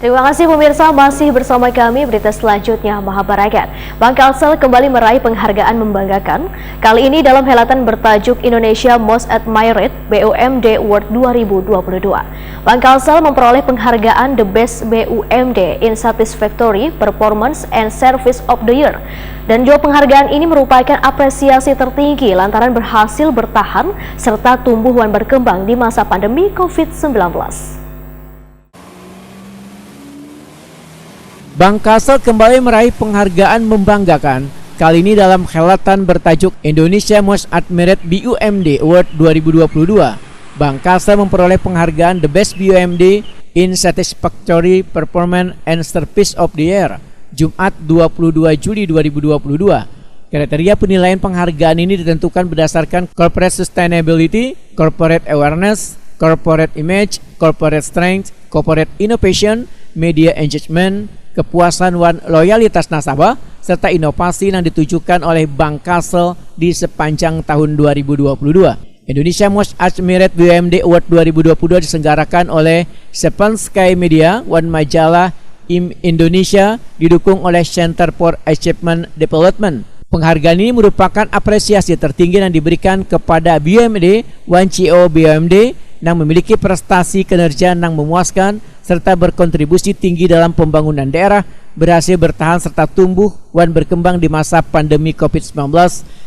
Terima kasih pemirsa, masih bersama kami berita selanjutnya Mahabarakat. Bank Kalsel kembali meraih penghargaan membanggakan. Kali ini dalam helatan bertajuk Indonesia Most Admired BUMD Award 2022. Bank Kalsel memperoleh penghargaan The Best BUMD in Satisfactory Performance and Service of the Year. Dan juga penghargaan ini merupakan apresiasi tertinggi lantaran berhasil bertahan serta tumbuh dan berkembang di masa pandemi COVID-19. Bank Kalsel kembali meraih penghargaan membanggakan, kali ini dalam helatan bertajuk Indonesia Most Admired BUMD Award 2022. Bank Kalsel memperoleh penghargaan The Best BUMD in Satisfactory Performance and Service of the Year, Jumat 22 Juli 2022. Kriteria penilaian penghargaan ini ditentukan berdasarkan Corporate Sustainability, Corporate Awareness, Corporate Image, Corporate Strength, Corporate Innovation, Media Engagement, kepuasan dan loyalitas nasabah, serta inovasi yang ditujukan oleh Bank Kalsel di sepanjang tahun 2022. Indonesia Most Admired BUMD Award 2022 diselenggarakan oleh Seven Sky Media dan majalah Indonesia didukung oleh Center for Achievement Development. Penghargaan ini merupakan apresiasi tertinggi yang diberikan kepada BUMD dan CEO BUMD yang memiliki prestasi kinerja yang memuaskan serta berkontribusi tinggi dalam pembangunan daerah, berhasil bertahan serta tumbuh dan berkembang di masa pandemi COVID-19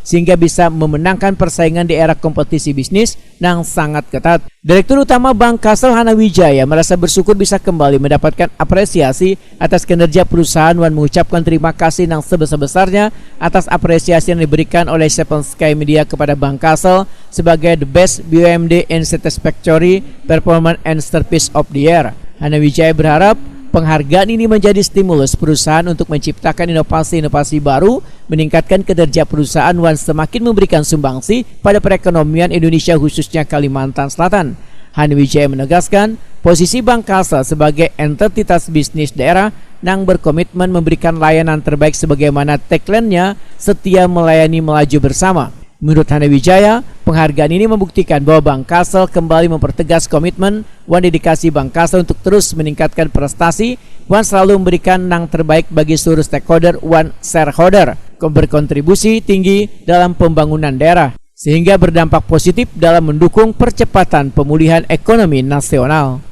sehingga bisa memenangkan persaingan di era kompetisi bisnis yang sangat ketat. Direktur Utama Bank Kalsel Hana Wijaya merasa bersyukur bisa kembali mendapatkan apresiasi atas kinerja perusahaan dan mengucapkan terima kasih yang sebesar-besarnya atas apresiasi yang diberikan oleh Seven Sky Media kepada Bank Kalsel sebagai The Best BUMD in Satisfactory Performance and Service of the Year. Hana Wijaya berharap penghargaan ini menjadi stimulus perusahaan untuk menciptakan inovasi-inovasi baru, meningkatkan kinerja perusahaan dan semakin memberikan sumbangsi pada perekonomian Indonesia khususnya Kalimantan Selatan. Hana Wijaya menegaskan posisi Bank Kalsel sebagai entitas bisnis daerah yang berkomitmen memberikan layanan terbaik sebagaimana tagline-nya, setia melayani melaju bersama. Menurut Hana Wijaya, penghargaan ini membuktikan bahwa Bank Kalsel kembali mempertegas komitmen dan dedikasi Bank Kalsel untuk terus meningkatkan prestasi dan selalu memberikan yang terbaik bagi seluruh stakeholder dan shareholder, berkontribusi tinggi dalam pembangunan daerah, sehingga berdampak positif dalam mendukung percepatan pemulihan ekonomi nasional.